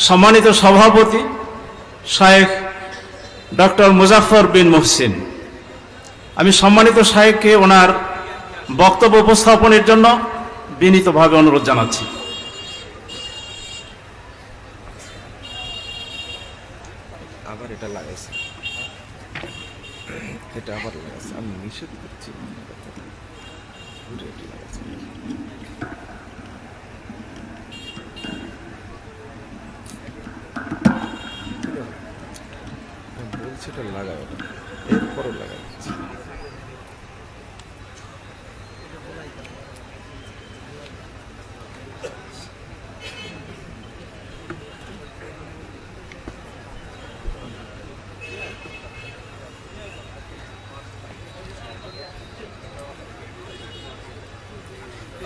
সম্মানিত সভাপতি শায়েখ ডক্টর মুজাফফর বিন মুহসিন, আমি সম্মানিত শায়েখকে ওনার বক্তব্য উপস্থাপনের জন্য বিনীতভাবে অনুরোধ জানাচ্ছি। আবার এটা লাগাইছে, এটা আবার লাগাইছে, আমি নিষেধ করছি। বলছি এটা লাগাও, এরপরও লাগাচ্ছি।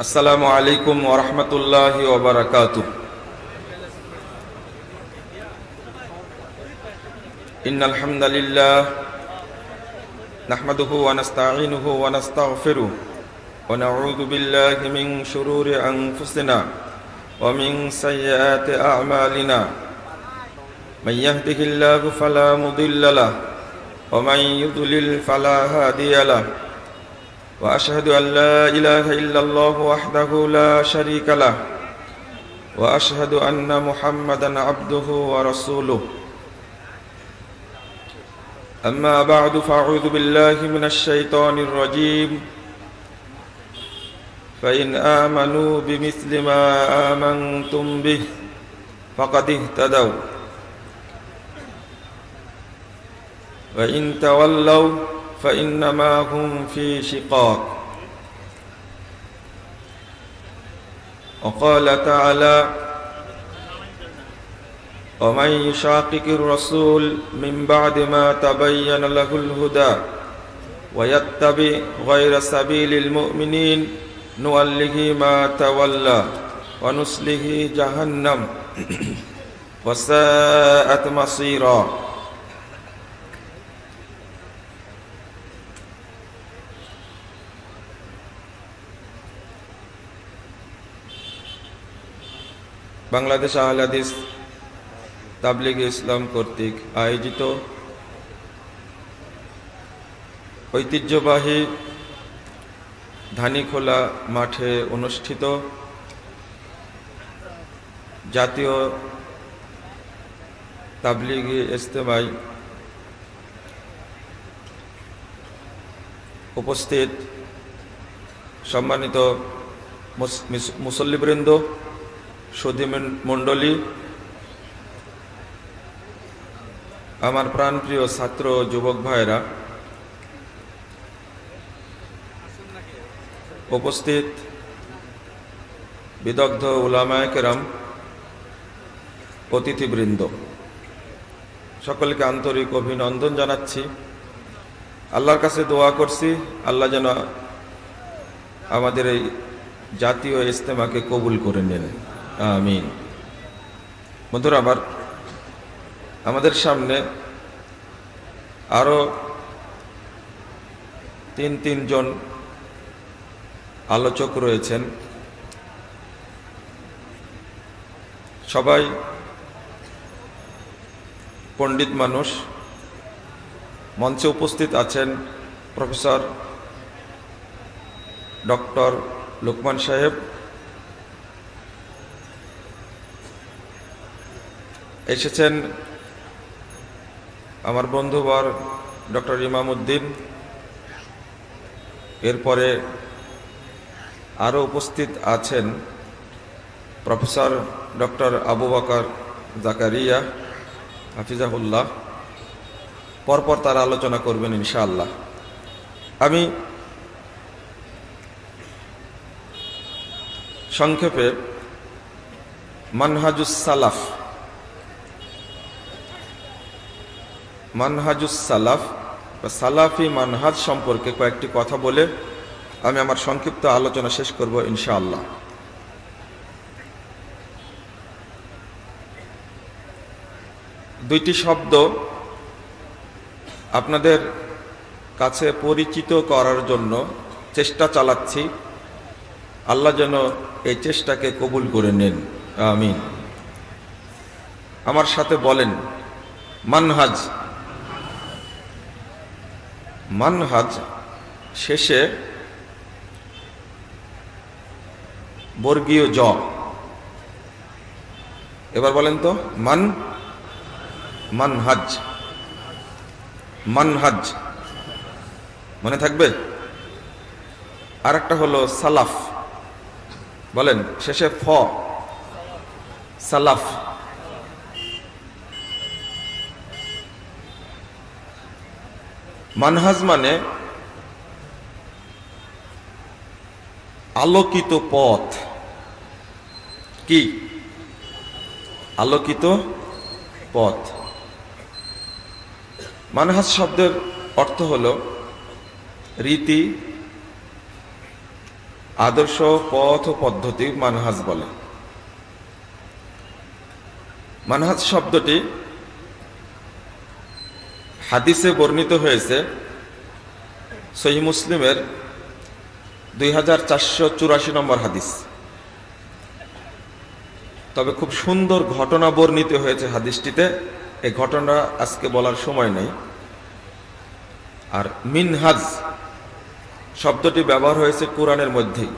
আসসালামু আলাইকুম ওয়া রাহমাতুল্লাহি ওয়া বারাকাতুহু। ইন্নাল হামদালিল্লাহ নাহমাদুহু ওয়া নাস্তাঈনুহু ওয়া নাস্তাগফিরুহু ওয়া নাউযু বিল্লাহি মিন শুরুরি আনফুসিনা ওয়া মিন সাইয়্যাতি আ'মালিনা। মান ইয়াহদিহিল্লাহু ফালা মুদিল্লা লাহু ওয়া মান ইউদ্লিল ফালা হাদিয়া লাহু। وأشهد أن لا إله إلا الله وحده لا شريك له وأشهد أن محمدا عبده ورسوله. أما بعد فأعوذ بالله من الشيطان الرجيم. فإن آمنوا بمثل ما آمنتم به فقد اهتدوا وإن تولوا فإنما هم في شقاق. وقال تعالى ومن يشاقق الرسول من بعد ما تبين له الهدى ويتبع غير سبيل المؤمنين نوله ما تولى ونصله جهنم وساءت مصيرا. বাংলাদেশ আহলে হাদিস তাবলীগে ইসলাম কর্তৃক আয়োজিত ঐতিহ্যবাহী ধানীখোলা মাঠে অনুষ্ঠিত জাতীয় তাবলীগি ইজতেমায় উপস্থিত সম্মানিত মুসল্লিবৃন্দ, সুধী মণ্ডলী, আমার প্রাণপ্রিয় ছাত্র যুবক ভাইরা, উপস্থিত বিদগ্ধ উলামায়ে কেরাম, অতিথিবৃন্দ, সকলকে আন্তরিক অভিনন্দন জানাচ্ছি। আল্লাহর কাছে দোয়া করছি আল্লাহ যেন আমাদের এই জাতীয় ইজতেমাকে কবুল করে নেন, আমিন। বন্ধুরা আমার, আমাদের সামনে আরো তিনজন আলোচক রয়েছেন। সবাই পণ্ডিত মানুষ। মঞ্চে উপস্থিত আছেন প্রফেসর ডক্টর লোকমান সাহেব, এসেছেন আমার বন্ধুবর ডক্টর ইমাম উদ্দিন। এরপরে আরও উপস্থিত আছেন প্রফেসর ডক্টর আবু বকর জাকারিয়া হাফিজাহুল্লাহ। পরপর তারা আলোচনা করবেন ইনশাআল্লাহ। আমি সংক্ষেপে মানহাজুস সালাফ বা সালাফি মানহাজ সম্পর্কে কয়েকটি কথা বলে আমি আমার সংক্ষিপ্ত আলোচনা শেষ করব ইনশাআল্লাহ। দুইটি শব্দ আপনাদের কাছে পরিচিত করার জন্য চেষ্টা চালাচ্ছি। আল্লাহ যেন এই চেষ্টাকে কবুল করে নেন, আমিন। আমার সাথে বলেন মানহাজ। মানহাজ শেষে বর্গীয় জ। এবার বলেন তো মানহাজ। মানহাজ মনে থাকবে? আর একটা হলো সালাফ। বলেন শেষে ফ, সালাফ। মানহাজ মানে আলোকিত পথ। কি? আলোকিত পথ। মানহাজ শব্দের অর্থ হলো রীতি, আদর্শ, পথ ও পদ্ধতি মানহাজ বলে। মানহাজ শব্দটি হাদিসে বর্ণিত হয়েছে সহিহ মুসলিমের 2484 নম্বর হাদিস। তবে খুব সুন্দর ঘটনা বর্ণিত হয়েছে হাদিসটিতে। এই ঘটনা আজকে বলার সময় নেই। আর মিনহাজ শব্দটি ব্যবহার হয়েছে কোরআনের মধ্যেই।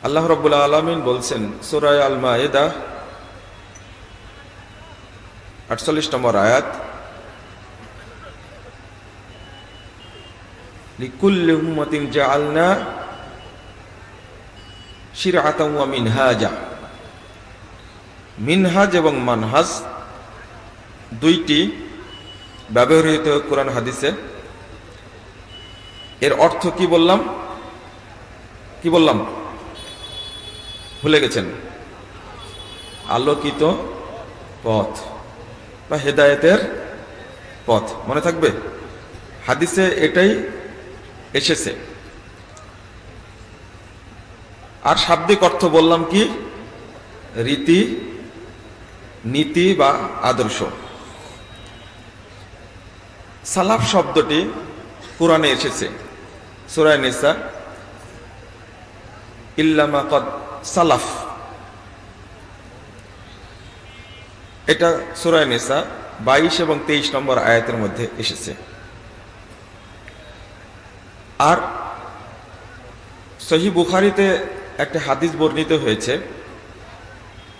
আল্লাহ রাব্বুল আলামিন বলছেন সূরা আল মায়েদা 48 নম্বর আয়াত, লিকুল্লি উম্মাতিন জাআলনা শিরআতান ওয়া মিনহাজা। মিনহাজ এবং মানহাজ দুইটি ব্যবহৃত কোরআন হাদিসে। এর অর্থ কি বললাম? কি বললাম? ভুলে গেছেন? আলোকিত পথ বা হেদায়েতের পথ। মনে থাকবে? হাদিসে এটাই এসেছে। আর শাব্দিক অর্থ বললাম কি? রীতি, নীতি বা আদর্শ। সালাফ শব্দটি কোরআনে এসেছে সূরা নিসা, ইল্লা মা ক্বাদ সালাফ। এটা সূরা নিসা 22 এবং 23 নম্বর আয়াতের মধ্যে এসেছে। আর সহিহ বুখারীতে একটা হাদিস বর্ণিত হয়েছে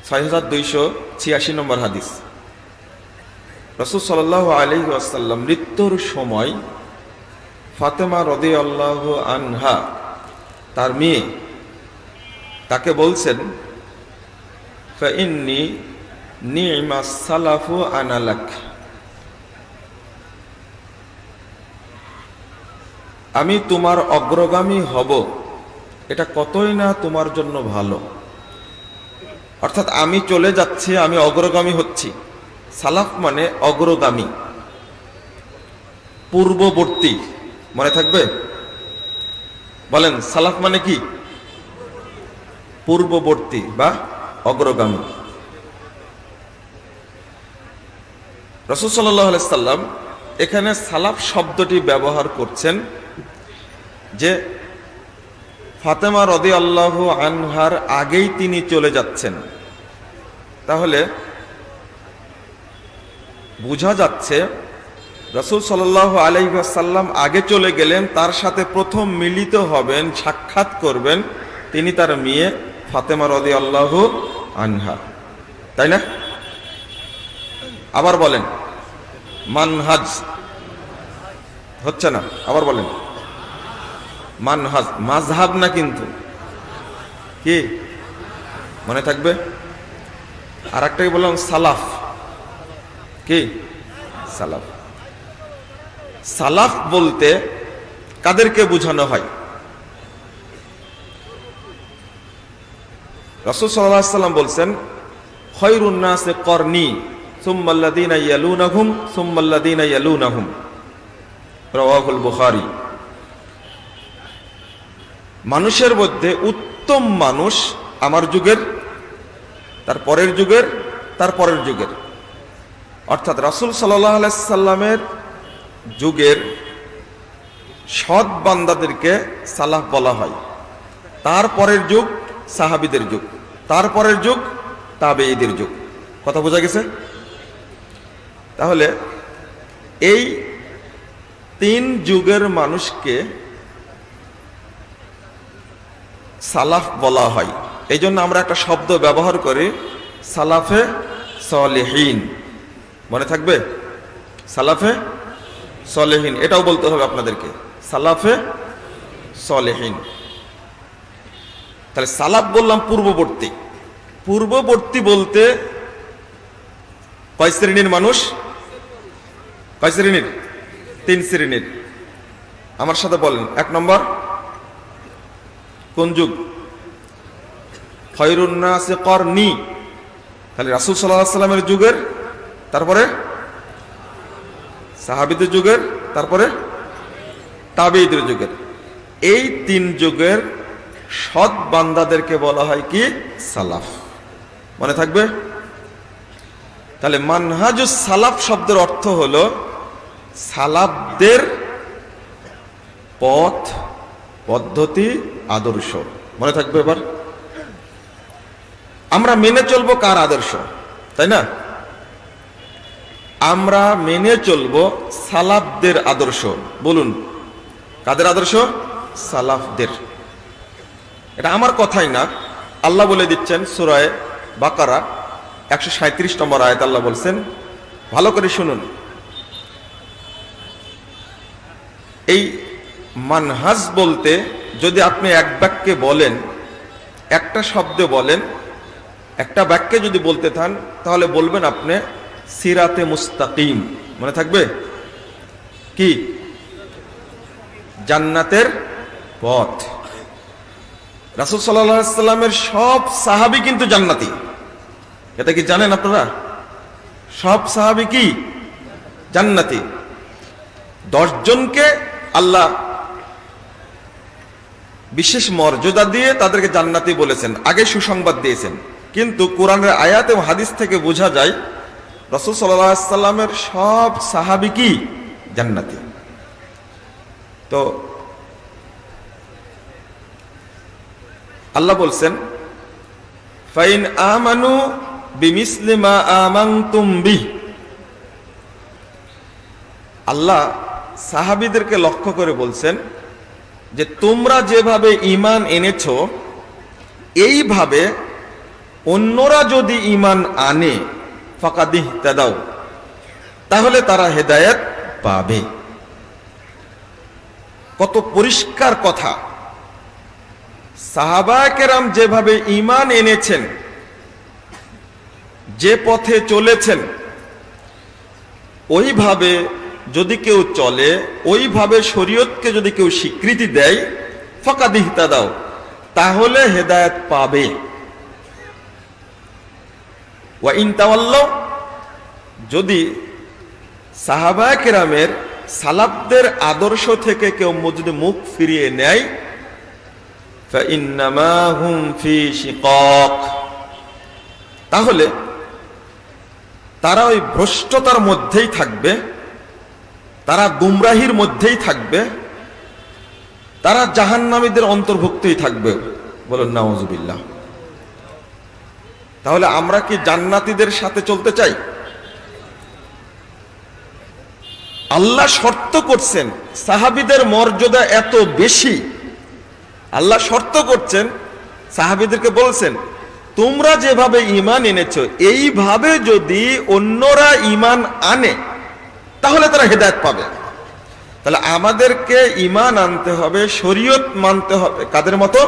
6286 নম্বর হাদিস। রাসূল সাল্লাল্লাহু আলাইহি ওয়াসাল্লাম মৃত্যুর সময় ফাতেমা রাদিয়াল্লাহু আনহা, তার মেয়ে, তাকে বলছেন ফাইন্নী নি'মাস সালাফু আনা লাক। আমি তোমার অগ্রগামী হব, এটা কতই না তোমার জন্য ভালো। অর্থাৎ আমি চলে যাচ্ছি, আমি অগ্রগামী হচ্ছি। সালাফ মানে অগ্রগামী, পূর্ববর্তী। মনে থাকবে? বলেন সালাফ মানে কি? পূর্ববর্তী বা অগ্রগামী। রাসূল সাল্লাল্লাহু আলাইহি সাল্লাম এখানে সালাফ শব্দটি ব্যবহার করছেন যে ফাতেমা রাদিয়াল্লাহু আনহার আগেই তিনি চলে যাচ্ছেন। তাহলে বোঝা যাচ্ছে রাসূল সাল্লাল্লাহু আলাইহি ওয়াসাল্লাম আগে চলে গেলেন, তার সাথে প্রথম মিলিত হবেন, সাক্ষাৎ করবেন তিনি তার মেয়ে ফাতেমা রাদিয়াল্লাহু আনহা, তাই না? আবার বলেন মানহাজ। হচ্ছে না? আবার বলেন মানহাজ। মাযহাব না কিন্তু। কি মনে থাকবে? আর একটাই বললাম সালাফ। কি? সালাফ। সালাফ বলতে কাদেরকে বোঝানো হয়? রাসূল সাল্লাল্লাহু আলাইহি ওয়াসাল্লাম বলছেন খায়রুন নাসি করনি সুম্মা আল্লাযীনা ইয়ালুনাহুম সুম্মা আল্লাযীনা ইয়ালুনাহুম, রাওয়াহুল বুখারী। মানুষের মধ্যে উত্তম মানুষ আমার যুগের, তার পরের যুগের, তার পরের যুগের। অর্থাৎ রাসূল সাল্লাল্লাহু আলাইহি সাল্লামের যুগের সৎ বান্দাদেরকে সালাফ বলা হয়। তার পরের যুগ সাহাবীদের যুগ, তার পরের যুগ তাবেঈদের যুগ। কথা বোঝা গেছে? তাহলে এই 3 যুগের মানুষকে সালাফ বলা হয়। এই জন্য আমরা একটা শব্দ ব্যবহার করি, সালাফে সলেহীন। মনে থাকবে? সালাফে সলেহীন, এটাও বলতে হবে আপনাদেরকে, সালাফে সলেহীন। তাহলে সালাফ বললাম পূর্ববর্তী। পূর্ববর্তী বলতে কয় শ্রেণীর মানুষ? কয় শ্রেণীর? 3 শ্রেণীর। আমার সাথে বলেন, 1 নম্বর কোন যুগ? খায়রুন নাসি করনি, তাহলে রাসূল সাল্লাল্লাহু আলাইহি ওয়াসাল্লামের যুগের, তারপরে সাহাবীদের যুগের, তারপরে তাবেঈদের যুগের। এই 3 যুগের সৎ বান্দাদেরকে বলা হয় কি? সালাফ। মনে থাকবে? তাহলে মানহাজুস সালাফ শব্দের অর্থ হলো সালাফদের পথ, পদ্ধতি, আদর্শ। মনে থাকবে? এবার আমরা মেনে চলবো কার আদর্শ? তাই না? আমরা মেনে চলবো সালাফদের আদর্শ। বলুন, কাদের আদর্শ? সালাফদের। এটা আমার কথাই না, আল্লাহ বলে দিচ্ছেন সূরা বাকারা 137 নম্বর আয়াত। আল্লাহ বলছেন, ভালো করে শুনুন, এই মানহাজ বলতে যদি আপনি এক বাক্যে বলেন, একটা শব্দে বলেন, একটা বাক্যে যদি বলতে চান, তাহলে বলবেন আপনি সিরাতে মুস্তাকিম। মনে থাকবে? কি? জান্নাতের পথ। রাসূল সাল্লাল্লাহু আলাইহি ওয়াসাল্লামের সব সাহাবী কিন্তু জান্নাতি। এটা কি জানেন আপনারা? সব সাহাবী কি জান্নাতি। 10 জনকে আল্লাহ বিশেষ মর্যাদা দিয়ে তাদেরকে জান্নাতি বলেছেন, আগে সুসংবাদ দিয়েছেন। কিন্তু কোরআনের আয়াত এবং হাদিস থেকে বোঝা যায় রাসূল সাল্লাল্লাহু আলাইহি ওয়াসাল্লামের সব সাহাবী কি জান্নাতি। তো আল্লাহ বলছেন, ফাইন আমানু বিমিসলি মা আমানতুম বিহ। আল্লাহ সাহাবীদেরকে লক্ষ্য করে বলছেন যে তোমরা যেভাবে ঈমান এনেছো, এইভাবে অন্যরা যদি ঈমান আনে ফাকাদ ইহতাদাও, তাহলে তারা হেদায়েত পাবে। কত পরিষ্কার কথা! সাহাবায়ে কেরাম যেভাবে ঈমান এনেছেন, যে পথে চলেছেন, ওইভাবে যদি কেউ চলে, ওইভাবে শরীয়তকে যদি কেউ স্বীকৃতি দেয়, ফাকাদ ইহতাদাও, তাহলে হেদায়েত পাবে। ওয়া ইন তাওয়াল্লাও, যদি সাহাবায়ে কেরামের সালাফদের আদর্শ থেকে কেউ যদি মুখ ফিরিয়ে নেয়, ফাইন্নামা হুম ফি শিকাক, তাহলে তারা ওই ভ্রষ্টতার মধ্যেই থাকবে, তারা গুমরাহির মধ্যেই থাকবে, তারা জাহান্নামীদের অন্তর্ভুক্তই থাকবে। বলুন নাউজুবিল্লাহ। তাহলে আমরা কি জান্নাতীদের সাথে চলতে চাই? আল্লাহ শর্ত করছেন, সাহাবীদের মর্যাদা এত বেশি, আল্লাহ শর্ত করছেন, সাহাবীদেরকে বলছেন তোমরা যেভাবে ঈমান এনেছো, এইভাবে যদি অন্যরা ঈমান আনে তাহলে তারা হেদায়েত পাবে। তাহলে আমাদেরকে ঈমান আনতে হবে, শরীয়ত মানতে হবে কাদের মতো?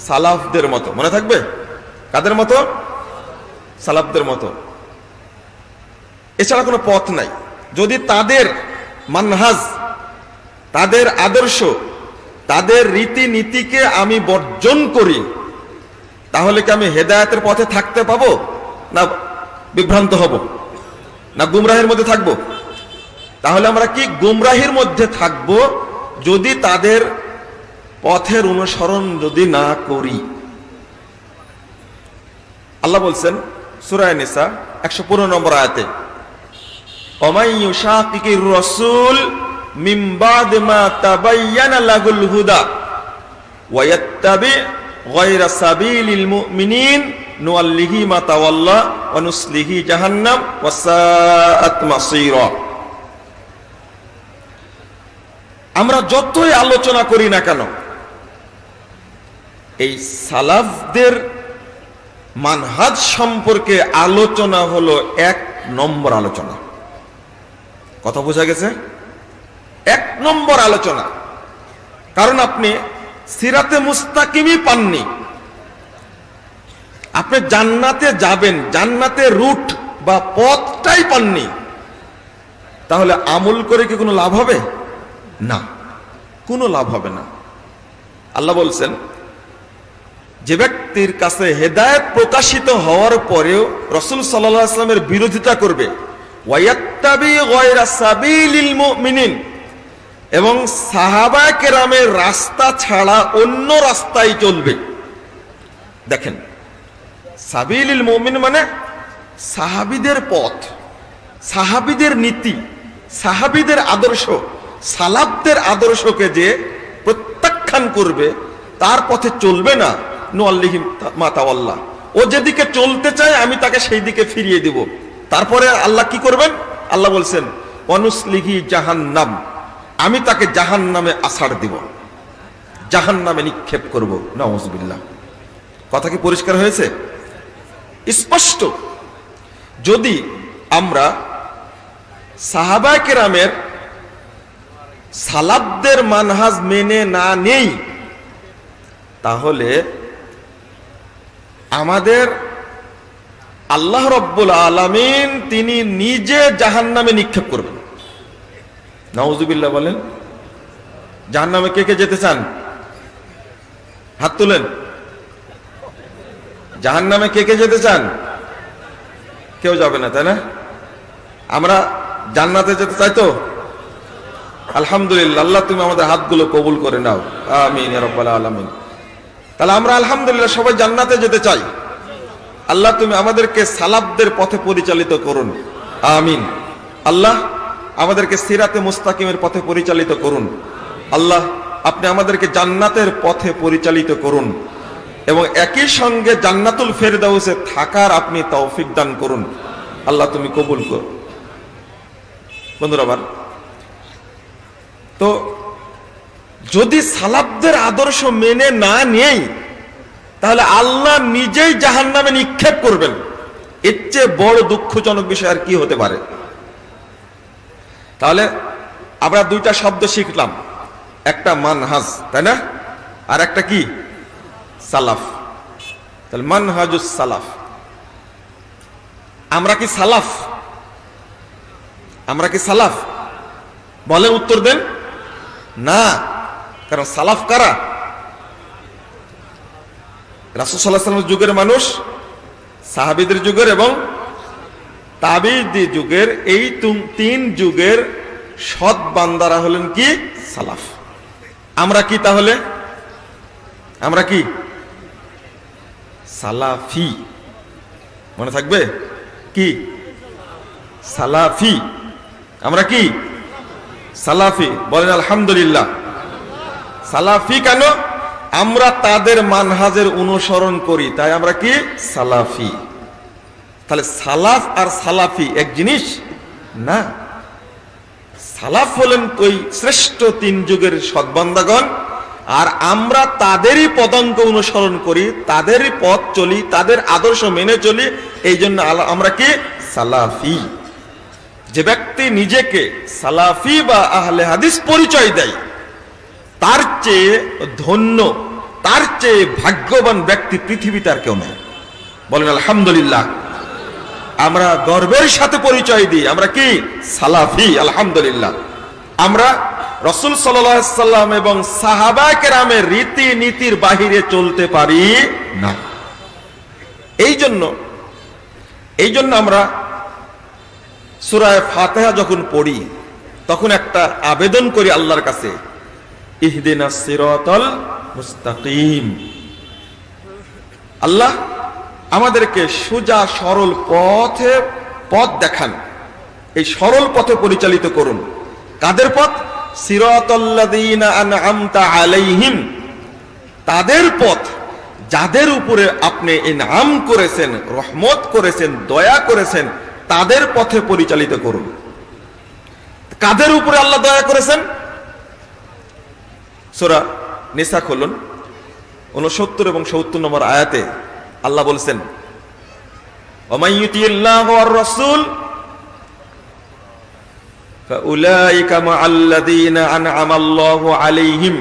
সালাফদের মতো। মনে থাকবে? কাদের মতো? সালাফদের মতো। এছাড়া কোনো পথ নাই। যদি তাদের মানহাজ, তাদের আদর্শ, তাদের রীতিনীতিকে আমি বর্জন করি, তাহলে কি আমি হেদায়েতের পথে থাকতে পাবো, না বিভ্রান্ত হব, না গুমরাহের মধ্যে থাকব? তাহলে আমরা কি গুমরাহির মধ্যে থাকব যদি তাদের পথের অনুসরণ যদি না করি। আল্লাহ বলছেন সূরা নিসা 115 নম্বর আয়াতে, ওমাই ইউশাকিকির রাসূল মিন বাদি মা তাবায়্যানা লাহুল হুদা ওয়া ইয়াত্তাবি গায়রা সাবিলিল মুমিনিন নুআল্লিহি মা তাওয়াল্লা ওয়া নুসলিহি জাহান্নাম ওয়া সাআত মাসীরা। আমরা যতই আলোচনা করি না কেন, এই সালাফদের মানহাজ সম্পর্কে আলোচনা হলো 1 নম্বর আলোচনা। কথা বোঝা গেছে? 1 নম্বর আলোচনা। কারণ আপনি সিরাতে মুস্তাকিমই পাননি, আপনি জান্নাতে যাবেন, জান্নাতের রুট বা পথটাই পাননি, তাহলে আমল করে কি কোনো লাভ হবে? না, কোনো লাভ হবে না। আল্লাহ বলছেন, যে ব্যক্তির কাছে হেদায়েত প্রকাশিত হওয়ার পরেও রাসূল সাল্লাল্লাহু আলাইহি ওয়াসাল্লামের বিরোধিতা করবে, ওয়ায়াত্তাবি গায়রা সাবিলিল মুমিনিন, এবং সাহাবায়ে কেরামের রাস্তা ছাড়া অন্য রাস্তায় চলবে। দেখেন, সাবিলিল মুমিন মানে সাহাবীদের পথ, সাহাবীদের নীতি, সাহাবীদের আদর্শ, সালাফদের আদর্শকে যে প্রত্যাখ্যান করবে, তার পথে চলবে না, নুআল্লিহি মা তাওয়াল্লা, ও যেদিকে চলতে চায় আমি তাকে সেই দিকে ফিরিয়ে দিব। তারপরে আল্লাহ কি করবেন? আল্লাহ বলছেন, ওয়া নুসলিহি জাহান্নাম, আমি তাকে জাহান্নামে আছাড় দিব, জাহান্নামে নিক্ষেপ করব। নাউযুবিল্লাহ। কথা কি পরিষ্কার হয়েছে? স্পষ্ট। যদি আমরা সাহাবায়ে কেরামের সালাফদের মানহাজ মেনে না নেই, তাহলে আমাদের আল্লাহ রাব্বুল আলামিন তিনি নিজে জাহান্নামে নিক্ষেপ করবেন। নাউযুবিল্লাহ বলেন। জাহান্নামে কে কে যেতে চান? হাত তুলেন। জাহান্নামে কে কে যেতে চান? কেউ যাবে না, তাই না? আমরা জান্নাতে যেতে চাই তো? আলহামদুলিল্লাহ। আল্লাহ তুমি আমাদের হাতগুলো কবুল করে নাও, আমিন ইয়া রাব্বাল আলামিন। তাহলে আমরা আলহামদুলিল্লাহ সবাই জান্নাতে যেতে চাই। আল্লাহ তুমি আমাদেরকে সালাফদের পথে পরিচালিত করুন, আমিন। আল্লাহ আমাদেরকে সিরাতে মুস্তাকিমের পথে পরিচালিত করুন। আল্লাহ আপনি আমাদেরকে জান্নাতের পথে পরিচালিত করুন, এবং একই সঙ্গে জান্নাতুল ফেরদাউসে থাকার আপনি তৌফিক দান করুন। আল্লাহ তুমি কবুল করো। বন্ধুরা আমার, তো যদি সালাফদের আদর্শ মেনে না নেই, তাহলে আল্লাহ নিজেই জাহান্নামে নিক্ষেপ করবেন। এর চেয়ে বড় দুঃখজনক বিষয় আর কি হতে পারে? তাহলে আমরা 2টা শব্দ শিখলাম, একটা মানহাজ, তাই না? আর একটা কি? সালাফ। তাহলে মানহাজুস সালাফ। আমরা কি সালাফ? আমরা কি সালাফ? বলেন, উত্তর দেন। না। কারণ সালাফ কারা? রাসূল সাল্লাল্লাহু আলাইহি ওয়াসাল্লামের যুগের মানুষ, সাহাবীদের যুগের এবং তাবেঈদের যুগের, এই 3 যুগের সৎ বান্দারা হলেন কি? সালাফ। আমরা কি তাহলে? আমরা কি? সালাফি। মনে থাকবে কি? সালাফি। আমরা কি? সালাফি। বলেন আলহামদুলিল্লাহ। সালাফি কেন? আমরা তাদের মানহাজের অনুসরণ করি, তাই আমরা কি? সালাফি। তাহলে সালাফ আর সালাফি এক জিনিস না। সালাফ হলেন ওই শ্রেষ্ঠ 3 যুগের সৎবান্দাগণ, আর আমরা তাদেরই পদাঙ্ক অনুসরণ করি, তাদেরই পথ চলি, তাদের আদর্শ মেনে চলি, এই জন্য আমরা কি? সালাফি। যে ব্যক্তি নিজেকে সালাফি বা আহলে হাদিস পরিচয় দেয়, তার চেয়ে ধন্য, তার চেয়ে ভাগ্যবান ব্যক্তি পৃথিবীতে আর কেউ নেই। বলেন আলহামদুলিল্লাহ। আমরা গর্বের সাথে পরিচয় দিই, আমরা কি? সালাফি। আলহামদুলিল্লাহ। আমরা রাসূল সাল্লাল্লাহু আলাইহি সাল্লাম এবং সাহাবায়ে কেরামের রীতি নীতির বাহিরে চলতে পারি না। এই জন্য আমরা সূরা ফাতিহা যখন পড়ি, তখন একটা আবেদন করি আল্লাহর কাছে, ইহদিনাস সিরাতাল মুস্তাকিম। আল্লাহ আমাদেরকে সোজা সরল পথ দেখান, এই সরল পথে পরিচালিত করুন। কাদের পথ? সিরাতাল্লাযীনা আনআমতা আলাইহিম, তাদের পথ যাদের উপরে আপনি ইনআম করেছেন, রহমত করেছেন, দয়া করেছেন, তাদের পথে পরিচালিত করুন। কাদের উপরে আল্লাহ দয়া করেছেন? সূরা নিসা খুলুন, 69 এবং 70 নম্বর আয়াতে আল্লাহ বলছেন, ওয়ামান ইউতিল্লাহু ওয়ার রাসূল ফাউলাইকা মাআল্লাযীনা আন'আমাল্লাহু আলাইহিম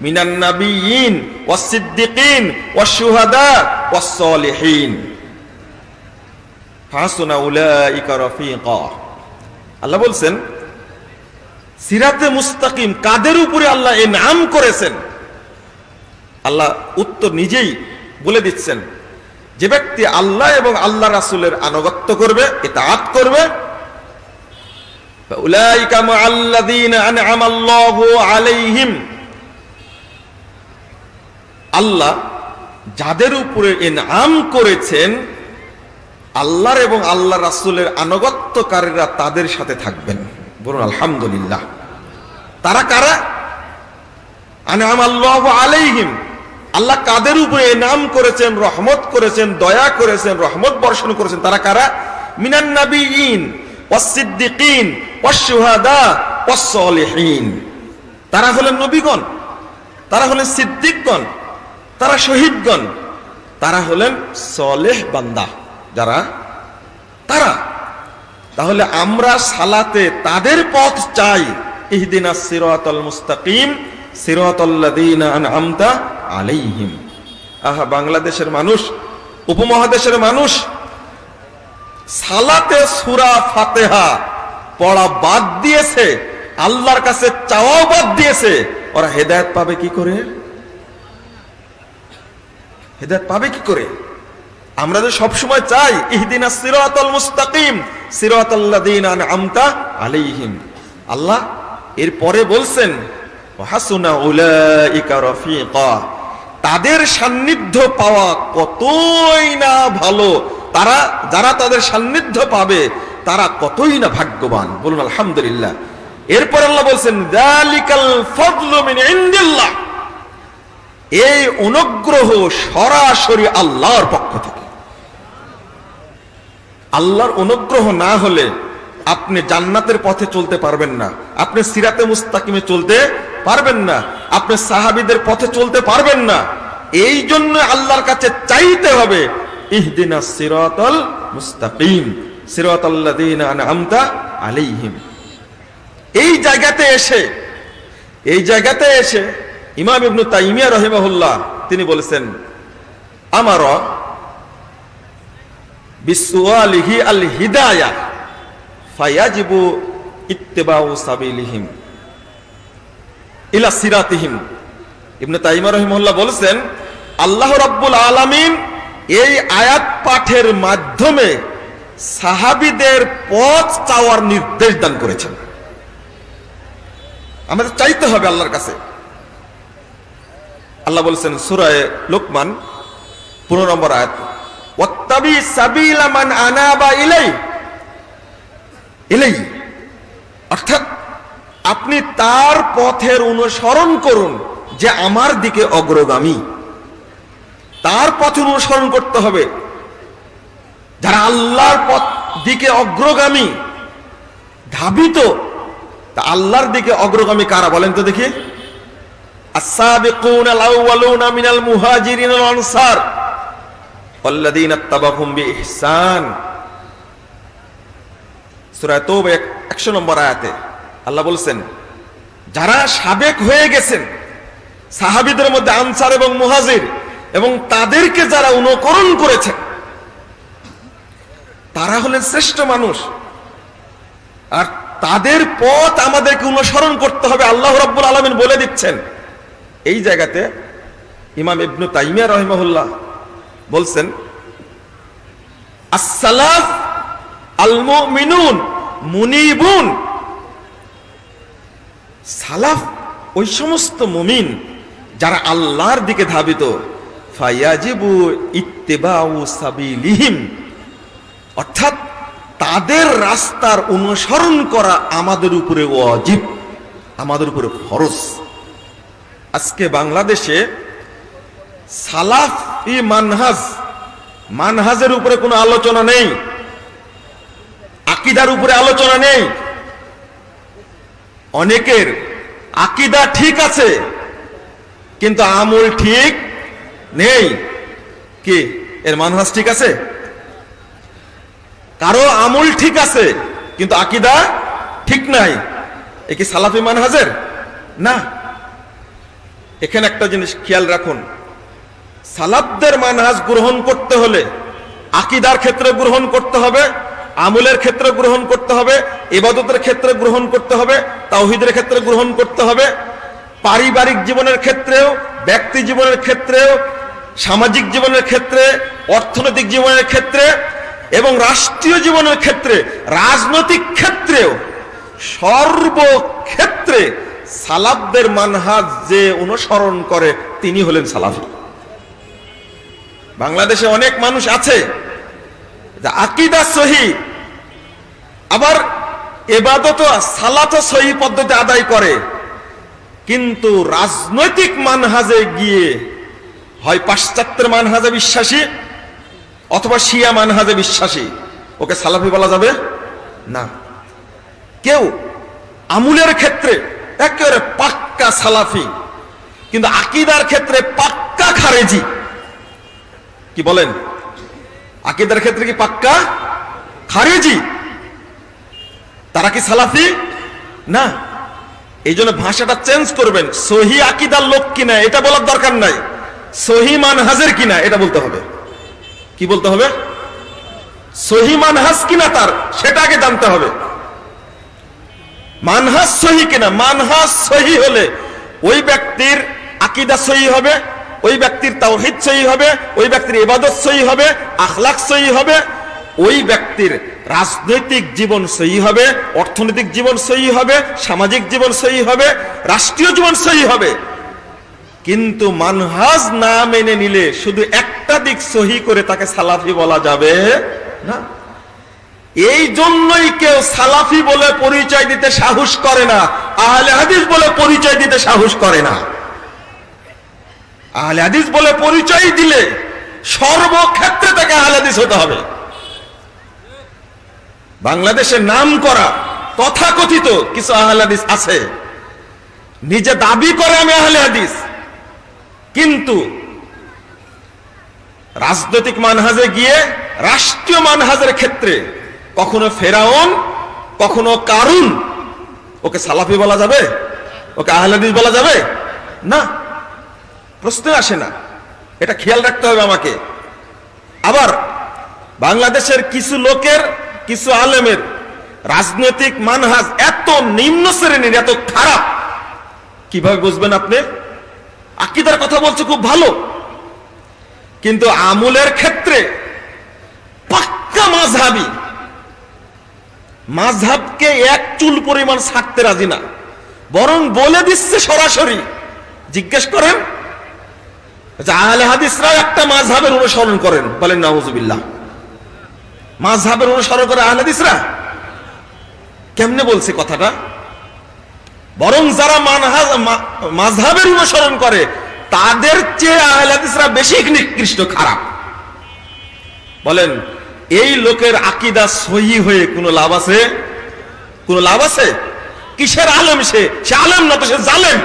মিনান নাবিয়্যিন ওয়াস-সিদ্দিকিন ওয়াশ-শুহাদা ওয়াস-সালিহিন হাসুনা উলাইকা রাফিকা। আল্লাহ বলছেন সিরাতে মুস্তাকিম কাদের উপরে আল্লাহ ইনআম করেছেন, আল্লাহ উত্তর নিজেই বলে দিচ্ছেন। যে ব্যক্তি আল্লাহ এবং আল্লাহ রাসূলের আনুগত্য করবে, ইতাআত করবে, ফাউলাইকা মাআল্লাযীনা আন'আমাল্লাহু আলাইহিম, আল্লাহ যাদের উপরে ইনআম করেছেন, আল্লাহর এবং আল্লাহ রাসূলের আনুগত্যকারীরা তাদের সাথে থাকবেন। বলুন আলহামদুলিল্লাহ। তারা কারা? আন'আমাল্লাহু আলাইহিম, আল্লাহ কাদের উপরে ইনআম করেছেন, রহমত করেছেন, দয়া করেছেন, রহমত বর্ষণ করেছেন, তারা কারা? মিনান নাবিয়্যিন ওয়াস-সিদ্দিকিন ওয়াশ-শুহাদা ওয়াস-সালিহিন। তারা হলেন নবীগণ, তারা হলেন সিদ্দিকগণ, তারা শহীদগণ, তারা হলেন সালেহ বান্দা যারা, তারা। তাহলে আমরা সালাতে তাদের পথ চাই। ইহদিনাস সিরাতাল মুস্তাকিম সিরাতাল্লাযীনা আন'আমতা আলাইহিম। আহা, বাংলাদেশের মানুষ, উপমহাদেশের মানুষ সালাতে সূরা ফাতিহা পড়া বাদ দিয়েছে, আল্লাহর কাছে চাওয়াও বাদ দিয়েছে। ওরা হেদায়েত পাবে কি করে? হেদায়েত পাবে কি করে? আমরা যে সবসময় চাই ইহদিনাস সিরাতাল মুস্তাকিম সিরাতাল্লাযীনা আন'আমতা আলাইহিম, আল্লাহ এরপরে বলছেন হাসুনা উলাইকা রাফিকা, তাদের সান্নিধ্য পাওয়া কতই না ভালো। তারা, যারা তাদের সান্নিধ্য পাবে তারা কতই না ভাগ্যবান। বলুন আলহামদুলিল্লাহ। এরপর আল্লাহ বলছেন যালিকাল ফাদলু মিন ইনদিল্লাহ, এই অনুগ্রহ সরাসরি আল্লাহর পক্ষ থেকে। আল্লাহর অনুগ্রহ না হলে আপনি জান্নাতের পথে চলতে পারবেন না, আপনি সিরাতে মুস্তাকিমে চলতে পারবেন না, আপনি সাহাবীদের পথে চলতে পারবেন না। এই জন্য আল্লাহর কাছে চাইতে হবে ইহদিনাস সিরাতাল মুস্তাকিম সিরাতাল্লাযীনা আন'আমতা আলাইহিম। এই জায়গাতে এসে ইমাম ইবনে তাইমিয়া রাহিমাহুল্লাহ তিনি বলেছেন, আমারা বিসওয়ালিহি আল হিদায়াহ ফায়াজিবু ইত্তিবাউ সাবিলিহিম ইলা সিরাতিহিম। ইবনে তাইমিয়া রাহিমাহুল্লাহ বলেছেন, আল্লাহ রাব্বুল আলামিন এই আয়াত পাঠের মাধ্যমে সাহাবীদের পথ চাওয়ার নির্দেশ দান করেছেন। আমাদের চাইতে হবে আল্লাহর কাছে। আল্লাহ বলেছেন সূরা লুকমান 15 নম্বর আয়াত, ওয়াত্তাবি সাবিলা মান আনাবা ইলাই, অর্থাৎ আপনি তার পথের অনুসরণ করুন যে আমার দিকে অগ্রগামী। তার পথের অনুসরণ করতে হবে যারা আল্লাহর পথ দিকে অগ্রগামী, ধাবিত। তা আল্লাহর দিকে অগ্রগামী কারা বলেন তো দেখি? السابقون الأولون من المهاجرين والأنصار والذين اتبعوهم بإحسان। সূরা তাওবা 100 নম্বর আয়াতে আল্লাহ বলেন, যারা সাবেক হয়ে গেছেন সাহাবীদের মধ্যে আনসার এবং মুহাজির, এবং তাদেরকে যারা অনুকরণ করেছেন, তারা হলেন শ্রেষ্ঠ মানুষ। আর তাদের পথ আমাদেরকে অনুসরণ করতে হবে, আল্লাহ রাব্বুল আলামিন বলে দিচ্ছেন। এই জায়গাতে ইমাম ইবনে তাইমিয়া রাহিমাহুল্লাহ বলছেন, as-সালাফ আল-মুমিনুন মুনিবুন, সালাফ ওই সমস্ত মুমিন যারা আল্লাহর দিকে ধাবিত, ফায়াজিবু ইত্তিবাউ সাবিলিহিম, অর্থাৎ তাদের রাস্তার অনুসরণ করা আমাদের উপরে ওয়াজিব, আমাদের উপরে ফরজ। আজকে বাংলাদেশে সালাফি মানহাজের উপরে কোনো আলোচনা নেই, আকীদার উপরে আলোচনা নেই। অনেকের আকীদা ঠিক আছে কিন্তু আমল ঠিক নেই। কি এর মানহাজ ঠিক আছে? কারো আমল ঠিক আছে কিন্তু আকীদা ঠিক নাই, এ কি সালাফি মানহাজের? না। এখানে একটা জিনিস খেয়াল রাখুন, সালাফদের মানহাজ গ্রহণ করতে হলে আকীদার ক্ষেত্রে গ্রহণ করতে হবে, আমলের ক্ষেত্রে গ্রহণ করতে হবে, ইবাদতের ক্ষেত্রে গ্রহণ করতে হবে, তাওহীদের ক্ষেত্রে গ্রহণ করতে হবে, পারিবারিক জীবনের ক্ষেত্রেও, ব্যক্তি জীবনের ক্ষেত্রেও, সামাজিক জীবনের ক্ষেত্রে, অর্থনৈতিক জীবনের ক্ষেত্রে এবং রাষ্ট্রীয় জীবনের ক্ষেত্রে, রাজনৈতিক ক্ষেত্রেও, সর্বক্ষেত্রে সালাফদের মানহাজ যে অনুসরণ করে তিনি হলেন সালাফি। বাংলাদেশে অনেক মানুষ আছে যে আকীদা সহি, আবার ইবাদত সালাত সহি পদ্ধতি আদায় করে, কিন্তু রাজনৈতিক মানহাজে গিয়ে হয় পাশ্চাত্যের মানহাজে বিশ্বাসী অথবা শিয়া মানহাজে বিশ্বাসী, ওকে সালাফি বলা যাবে না। কেউ আমলের ক্ষেত্রে একেবারে পাক্কা সালাফি কিন্তু আকীদার ক্ষেত্রে পাক্কা খারেজি। কি বলেন? আকীদার ক্ষেত্রে কি পাক্কা খারেজি, তারা কি সালাফি? না। এই জন্য ভাষাটা চেঞ্জ করবেন, সহি আকীদার লোক কিনা এটা বলার দরকার নাই, সহি মানহাজের কিনা এটা বলতে হবে। কি বলতে হবে? সহি মানহাজ কিনা তার সেটা আগে জানতে হবে। মানহাজ সহি কিনা, মানহাজ সহি হলে ওই ব্যক্তির আকীদা সহি হবে, ওই ব্যক্তির তাওহীদ সহি হবে, ওই ব্যক্তির ইবাদত সহি হবে, আখলাক সহি হবে, ওই ব্যক্তির রাজনৈতিক জীবন সহি হবে, অর্থনৈতিক জীবন সহি হবে, সামাজিক জীবন সহি হবে, রাষ্ট্রীয় জীবন সহি হবে। কিন্তু মানহাজ না মেনে নিলে শুধু একটা দিক সহি করে তাকে সালাফি বলা যাবে না। এই জন্যই কেউ সালাফি বলে পরিচয় দিতে সাহস করে না, আহলে হাদিস বলে পরিচয় দিতে সাহস করে না। আহলে হাদিস বলে পরিচয় দিলে সর্বক্ষেত্রে তাকে আহলে হাদিস হতে হবে। বাংলাদেশে নাম করা তথাকথিত কিছু আহলে হাদিস আছে, নিজে দাবি করে আমি আহলে হাদিস, কিন্তু রাজনৈতিক মানহাজে গিয়ে রাষ্ট্রীয় মানহাজের ক্ষেত্রে কখনো ফেরাউন কখনো কারুন, ওকে সালাফি বলা যাবে? ওকে আহলে হাদিস বলা যাবে না, প্রশ্ন আসে না। এটা খেয়াল রাখতে হবে আমাকে। আবার বাংলাদেশের কিছু লোকের, কিছু আলেমের রাজনৈতিক মানহাজ এত নিম্ন শ্রেণীর, এত খারাপ, কিভাবে বুঝবেন আপনি? আকীদার কথা বলছে খুব ভালো, কিন্তু আমলের ক্ষেত্রে পাক্কা মাযহাবী, মাযহাবকে এক চুল পরিমাণ ছাড়তে রাজি না, বরং বলে দিচ্ছে সরাসরি। জিজ্ঞেস করেন যে আহলে হাদিসরা একটা মাযহাবের অনুসরণ করেন, বলেন নাউযুবিল্লাহ। মাযহাবের অনুসরণ করে আহলে হাদিসরা? কেমনে বলছে কথাটা? বরং যারা মাযহাবের অনুসরণ করে তাদের চেয়ে আহলে হাদিসরা বেশি নিকৃষ্ট, খারাপ। বলেন এই লোকের আকীদা সহি হয়ে কোনো লাভ আছে? কোনো লাভ আছে? কিসের আলেম সে? সে আলেম না তো, সে জালেম।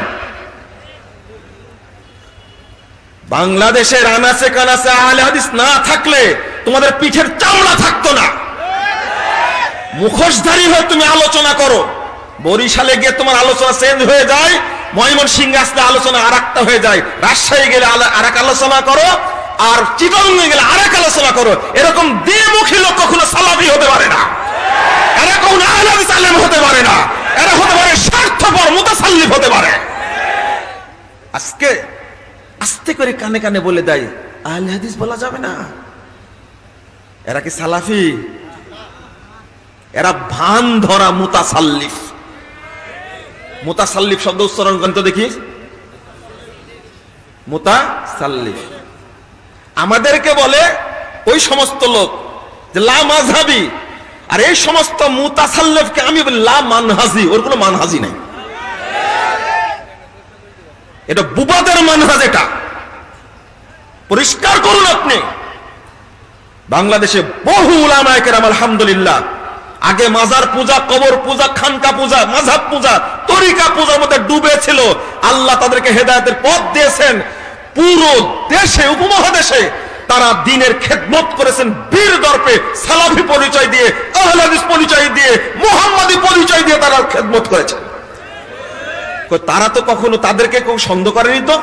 বাংলাদেশের আনাচে কানাচে আহলে হাদিস না থাকলে তোমাদের পিঠের চামড়া থাকতো না। মুখোশধারী হয়ে তুমি আলোচনা করো, বরিশালে গিয়ে তোমার আলোচনা চেঞ্জ হয়ে যায়, ময়মনসিংহে আসলে আলোচনা আর একটা হয়ে যায়, রাজশাহী গেলে আর এক আলোচনা করো, আর চিটাগংয়ে গেলে আর এক আলোচনা করো। এরকম দ্বিমুখী লোক কখনো সালাফি হতে পারে না, এরা কখনো আহলে হাদিস আলেম হতে পারে না, এরা হতে পারে স্বার্থপর মুতাসাল্লিফ হতে পারে। আজকে আস্তে করে কানে কানে বলে দেয় আহলে হাদিস বলা যাবে না। এরা কি সালাফি? এরা ভান ধরা মুতাসাল্লিফ। মুতাসাল্লিফ শব্দ উচ্চারণ করেন তো দেখি। মুতাসাল্লিফ আমাদেরকে বলে ওই সমস্ত লোক যে লা মাযহাবি, আর এই সমস্ত মুতাসাল্লিফকে আমি বলি লা মানহাজি। ওর কোনো মানহাজি নাই, এটা বুবাদের মানহাজ। এটা পরিষ্কার করুন আপনি। বাংলাদেশে বহু উলামায়ে কেরাম আলহামদুলিল্লাহ আগে মাজার পূজা, কবর পূজা, খানকা পূজা, মাযহাব পূজা, তরিকা পূজার মধ্যে ডুবে ছিল। আল্লাহ তাদেরকে হেদায়েতের পথ দিয়েছেন। পুরো দেশে, উপমহাদেশে তারা দ্বীনের খেদমত করেছেন বীর দর্পে, সালাফি পরিচয় দিয়ে, আহলে হাদিস পরিচয় দিয়ে, মুহাম্মাদি পরিচয় দিয়ে তারা খেদমত করেছেন। তারা তো কখনো তাদেরকে কেউ সন্দেহ করেনি। তো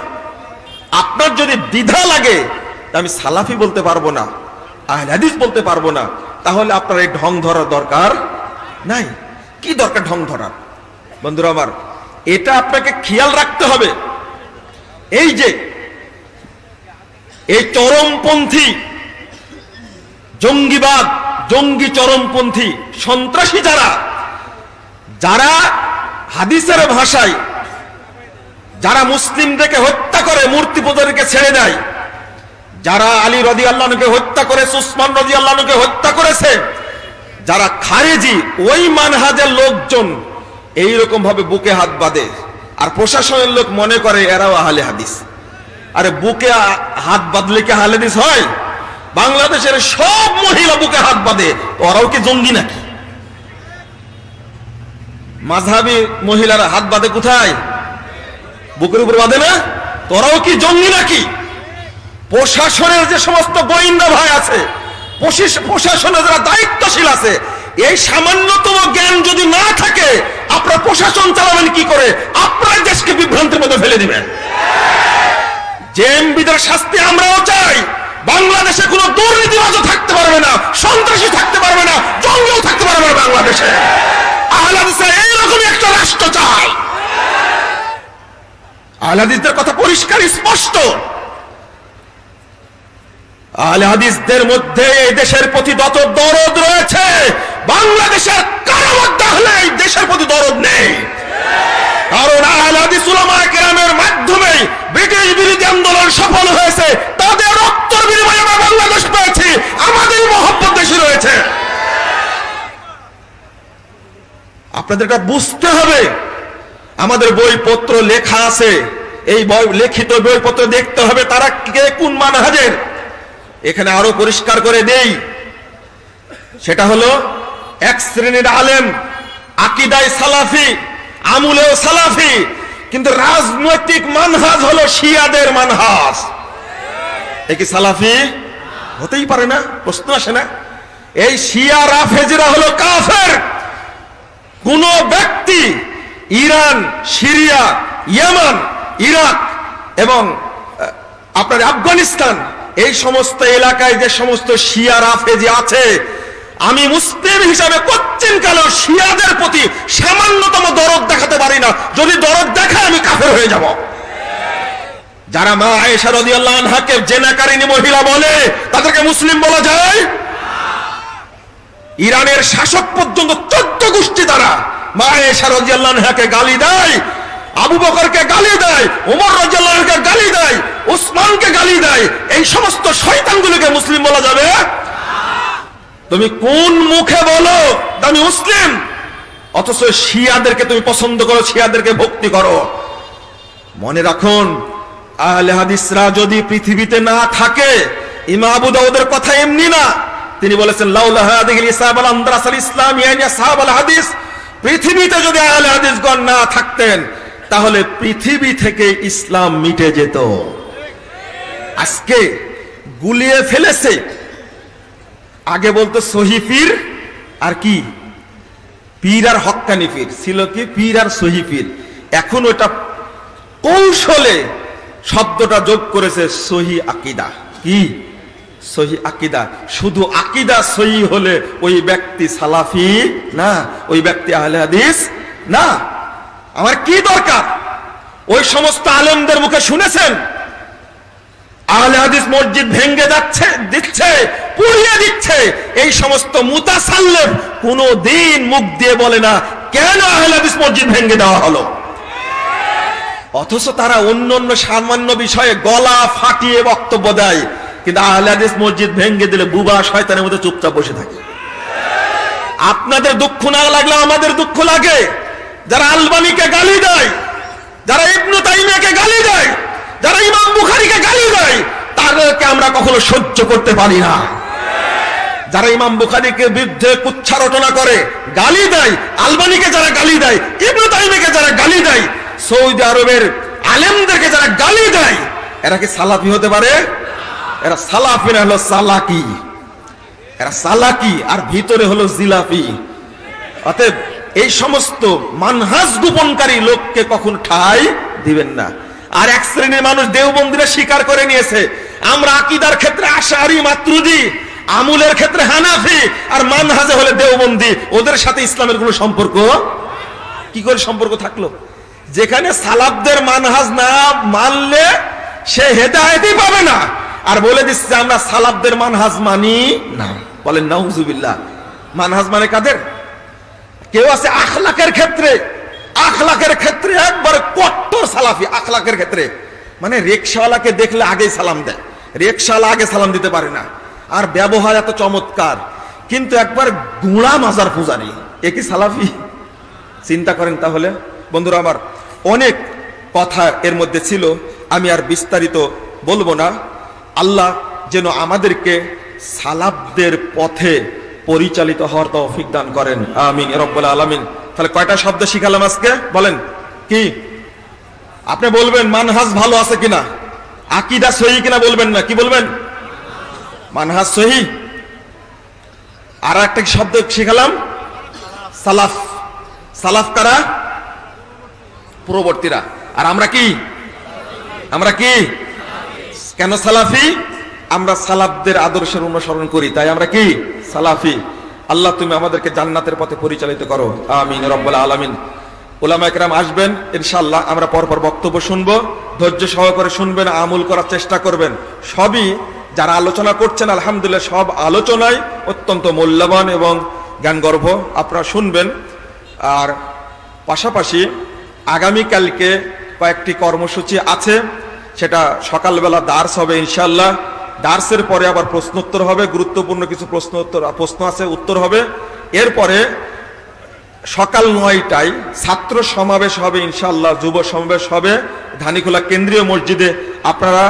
আপনার যদি দ্বিধা লাগে আমি সালাফি বলতে পারবো না, আহলে হাদিস বলতে পারবো না, তাহলে আপনার এই ঢং ধরার দরকার নাই। কি দরকার ঢং ধরার? বন্ধুরা আমার, এটা আপনাকে খেয়াল রাখতে হবে। এই যে এই চরমপন্থী জঙ্গিবাদ, জঙ্গি চরমপন্থী সন্ত্রাসী যারা হাদিসের ভাষায় যারা মুসলিমদেরকে হত্যা করে, মূর্তি পূজারীকে ছেড়ে দেয়, যারা আলী রাদিয়াল্লাহু আনহুকে হত্যা করেছে, উসমান রাদিয়াল্লাহু আনহুকে হত্যা করেছে, যারা খারেজি ওই মানহাজের লোকজন এইরকম ভাবে বুকে হাত বাঁধে, আর প্রশাসনের লোক মনে করে এরাও আহলে হাদিস। আরে বুকে হাত বাঁধলে কি আহলে হাদিস হয়? বাংলাদেশের সব মহিলা বুকে হাত বাঁধে, ওরাও কি জঙ্গি নাকি? মাযহাবী মহিলারা হাত বাঁধে কোথায়? বুকের উপর বাঁধে না? তোরাও কি জঙ্গি নাকি? প্রশাসনের যে সমস্ত গোয়েন্দা ভাই আছে, প্রশাসনের যারা দায়িত্বশীল আছে, এই সামান্যতম জ্ঞান যদি না থাকে, আপনারা প্রশাসন চালাবেন কি করে? আপনার দেশকে বিভ্রান্তির মধ্যে ফেলে দিবেন। জেএমবিদের শাস্তি আমরাও চাই। বাংলাদেশে কোনো দুর্নীতিবাজও থাকতে পারবে না, সন্ত্রাসী থাকতে পারবে না, জঙ্গিও থাকতে পারবে না বাংলাদেশে। আহলে হাদিসরা এইরকমই একটা রাষ্ট্র চায়। আহলে হাদিসদের কথা পরিষ্কার স্পষ্ট। আহলে হাদিসদের মধ্যে এই দেশের প্রতি যত দরদ রয়েছে, বাংলাদেশের কারো মধ্যে হলে এই দেশের প্রতি দরদ নেই। কারণ আহলে হাদিস উলামায়ে কেরামের মাধ্যমে ব্রিটিশ বিরোধী আন্দোলন সফল হয়েছে। তাদের রক্তের বিনিময়ে আমরা বাংলাদেশ পেয়েছি। আমাদের মহব্বত দেশে রয়েছে। আপনাদের এটা বুঝতে হবে। আমাদের বইপত্র লেখা আছে, এই লিখিত বইপত্র দেখতে হবে তারা কে কোন মানহাজের। এখানে আরো পরিষ্কার করে দেই, সেটা হলো এক শ্রেণীর আলেম আকীদায় সালাফি, আমলেও সালাফি, কিন্তু রাজনৈতিক মানহাজ হলো শিয়াদের মানহাজ। এ কি সালাফি হতেই পারে না? প্রশ্ন আসে না? এই শিয়া রাফেজিরা হলো কাফের। কোন ব্যক্তি ইরান, সিরিয়া, ইয়েমেন, ইরাক এবং আপনার আফগানিস্তান এই সমস্ত এলাকায় যে সমস্ত শিয়া রাফেজি আছে, আমি মুসলিম হিসাবে কোচ্চিন কালো শিয়াদের প্রতি সামান্যতম দরদ দেখাতে পারি না। যদি দরদ দেখায় আমি কাফের হয়ে যাব। যারা মা আয়েশা রাদিয়াল্লাহু আনহাকে জেনাকারিনী মহিলা বলে, তাদেরকে মুসলিম বলা যায়? ইরানের শাসক পর্যন্ত 14 গোষ্ঠী দ্বারা মা আয়েশা রাদিয়াল্লাহু আনহাকে গালি দেয়, আবু বকরকে গালি দেয়, ওমর রাদিয়াল্লাহু আনহুকে গালি দেয়, উসমানকে গালি দেয়। এই সমস্ত শয়তানগুলোকে মুসলিম বলা যাবে? তুমি কোন মুখে বলো আমি মুসলিম, অথচ শিয়াদেরকে তুমি পছন্দ করো, শিয়াদেরকে ভক্তি করো? মনে রাখুন, আহলে হাদিসরা যদি পৃথিবীতে না থাকে, ইমাম আবু দাউদের কথা এমনি না। তিনি বলেছেন লাউলা হাদিহিল ইসাবাল আন্দারাসাল ইসলামিয়ান আসহাবুল হাদিস, পৃথিবীতে যদি আহলে হাদিসগণ না থাকতেন তাহলে পৃথিবী থেকে ইসলাম মিটে যেত। আজকে গুলিয়ে ফেলেছে। আগে বলতো সহি পীর আর কি পীর আর হক্কানি পীর ছিল, কি পীর আর সহি পীর। এখন ওটা কৌশলে শব্দটা যোগ করেছে সহি আকীদা। কি সহি আকীদা? শুধু আকীদা সহি হলে ওই ব্যক্তি সালাফি না, ওই ব্যক্তি আহলে হাদিস না। আমার কি দরকার? ওই সমস্ত আলেমদের মুখে শুনেছেন আহলে হাদিস মসজিদ ভেঙ্গে দিচ্ছে, পুড়িয়ে দিচ্ছে। এই সমস্ত মুতাসাল্লিফ কোনদিন মুখ দিয়ে বলে না কেন আহলে হাদিস মসজিদ ভেঙ্গে দেওয়া হলো, অথচ তারা অন্য সামান্য বিষয়ে গলা ফাটিয়ে বক্তব্য দেয়। কিন্তু আহলে হাদিস মসজিদ ভেঙ্গে দিলে বুবা শয়তানের মধ্যে চুপচাপ বসে থাকে। আপনাদের দুঃখ না লাগলে আমাদের দুঃখ লাগে। যারা আলবানীকে গালি দেয়, যারা ইবনে তাইমিয়াকে গালি দেয়, যারা ইমাম বুখারীকে গালি দেয়, তাদেরকে আমরা কখনো সহ্য করতে পারি না। যারা ইমাম বুখারীকে বিরুদ্ধে কুচ্ছা রটনা করে, গালি দেয়, আলবানীকে যারা গালি দেয়, ইবনে তাইমিয়াকে যারা গালি দেয়, সৌদি আরবের আলেমদেরকে যারা গালি দেয়, এরা কি সালাফি হতে পারে? এরা সালাফি না, হলো সালাকি। এরা সালাকি আর ভিতরে হলো জিলাপি। অতএব এই সমস্ত মানহাজ গোপনকারী লোককে কখন ঠাঁই দিবেন না। আর এক শ্রেণীর মানুষ দেওবন্দীরা স্বীকার করে নিয়েছে, আমরা আকীদার ক্ষেত্রে আশআরী মাতুরিদী, আমুলের ক্ষেত্রে হানাফি, আর মানহাজে হলে দেওবন্দী। ওদের সাথে ইসলামের কোনো সম্পর্ক কি করে সম্পর্ক থাকলো? যেখানে সালাফদের মানহাজ না মানলে সে হেদায়েতই পাবে না, আর বলে দিচ্ছে আমরা সালাফদের মানহাজ মানি না। বলেন নাউজুবিল্লাহ। মানহাজ মানে কাদের? কেউ আছে আখলাকের ক্ষেত্রে, আখলাকের ক্ষেত্রে একবারে কট্টর সালাফি। আখলাকের ক্ষেত্রে মানে রিকশাওয়ালাকে দেখলে আগেই সালাম দেয়, রিকশাওয়ালা আগে সালাম দিতে পারে না, আর ব্যবহার এত চমৎকার, কিন্তু একবার গুঁড়া মাজার পূজারি। এ কি সালাফি? চিন্তা করেন তাহলে। বন্ধুরা আমার, অনেক কথা এর মধ্যে ছিল, আমি আর বিস্তারিত বলবো না। আল্লাহ যেন আমাদেরকে সালাফদের পথে পরিচালিত হওয়ার তৌফিক দান করেন, আমিন ইয়া রাব্বুল আলামিন। তাহলে কয়টা শব্দ শিখালাম আজকে? বলেন কি? আপনি বলবেন মানহাজ ভালো আছে কিনা, আকীদা সহিহ কিনা বলবেন না, কি বলবেন? মানহাজ সহিহ। আর একটা শব্দ শিখালাম, সালাফ। সালাফ কারা? পূর্ববর্তীরা। আর আমরা কি? আমরা কি? কেন সালাফি? আমরা সালাফদের আদর্শের অনুসরণ করি, তাই আমরা কি? সালাফি। আল্লাহ তুমি আমাদেরকে জান্নাতের পথে পরিচালিত করো, আমিন ইয়া রাব্বুল আলামিন। উলামায়ে কেরাম আসবেন ইনশাআল্লাহ, আমরা পরপর বক্তব্য শুনবো, ধৈর্য সহকারে শুনবেন, আমল করার চেষ্টা করবেন। সবই যারা আলোচনা করছেন আলহামদুলিল্লাহ, সব আলোচনাই অত্যন্ত মূল্যবান এবং জ্ঞানগর্ভ, আপনারা শুনবেন। আর পাশাপাশি আগামীকালকে কয়েকটি কর্মসূচি আছে, সেটা সকালবেলা দার্স হবে ইনশাআল্লাহ, দার্সের পরে আবার প্রশ্নোত্তর হবে, গুরুত্বপূর্ণ কিছু প্রশ্ন আছে, উত্তর হবে। এরপরে সকাল 9টায় ছাত্র সমাবেশ হবে ইনশাআল্লাহ, যুব সমাবেশ হবে ধানীখোলা কেন্দ্রীয় মসজিদে। আপনারা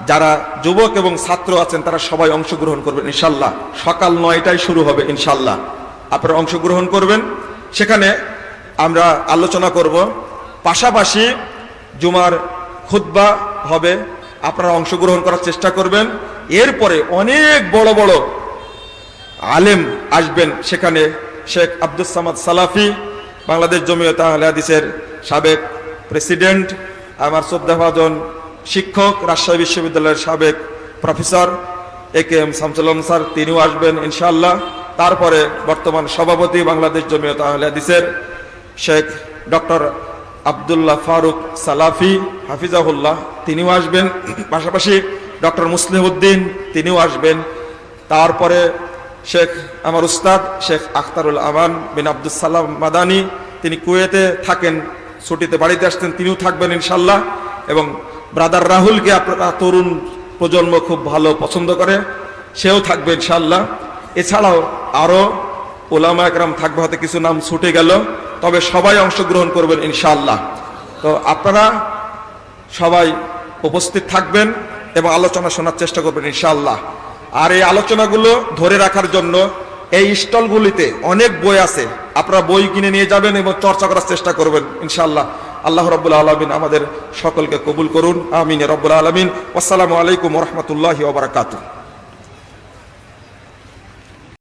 যারা যুবক এবং ছাত্র আছেন তারা সবাই অংশগ্রহণ করবেন ইনশাআল্লাহ। সকাল 9টায় শুরু হবে ইনশাআল্লাহ, আপনারা অংশগ্রহণ করবেন। সেখানে আমরা আলোচনা করব, পাশাপাশি জুমার খুতবা হবে, আপনারা অংশগ্রহণ করার চেষ্টা করবেন। এরপরে অনেক বড় বড় আলেম আসবেন সেখানে। শেখ আব্দুস সামাদ সালাফি, বাংলাদেশ জমিয়ত আহলে হাদিসের সাবেক প্রেসিডেন্ট, আমার শ্রদ্ধাভাজন শিক্ষক, রাজশাহী বিশ্ববিদ্যালয়ের সাবেক professor AKM Shamsul Alam sir, তিনিও আসবেন ইনশাআল্লাহ। তারপরে বর্তমান সভাপতি বাংলাদেশ জমিয়ত আহলে হাদিসের শেখ ডক্টর আব্দুল্লাহ ফারুক সালাফি হাফিজাহুল্লাহ, তিনিও আসবেন। পাশাপাশি ডক্টর মুসলিহউদ্দিন, তিনিও আসবেন। তারপরে শেখ আমার উস্তাদ শেখ আখতারুল আমান বিন আব্দুস সালাম মাদানী, তিনি কুয়েতে থাকেন, ছুটিতে বাড়িতে আসতেন, তিনিও থাকবেন ইনশাআল্লাহ। এবং ব্রাদার রাহুলকে আপনারা তরুণ প্রজন্ম খুব ভালো পছন্দ করে, সেও থাকবে ইনশাআল্লাহ। এছাড়াও আরো উলামায়ে কেরাম থাকবে, হয়তো কিছু নাম ছুটে গেল, তবে সবাই অংশগ্রহণ করবেন ইনশাআল্লাহ। তো আপনারা সবাই উপস্থিত থাকবেন এবং আলোচনা শোনার চেষ্টা করবেন ইনশাআল্লাহ। আর এই আলোচনাগুলো ধরে রাখার জন্য এই স্টলগুলিতে অনেক বই আছে, আপনারা বই কিনে নিয়ে যাবেন এবং চর্চা করার চেষ্টা করবেন ইনশাআল্লাহ। আল্লাহ রাব্বুল আলামিন আমাদের সকলকে কবুল করুন, আমিন ইয়া রাব্বুল আলামিন। আসসালামু আলাইকুম ওয়া রাহমাতুল্লাহি ওয়া বারাকাতুহু।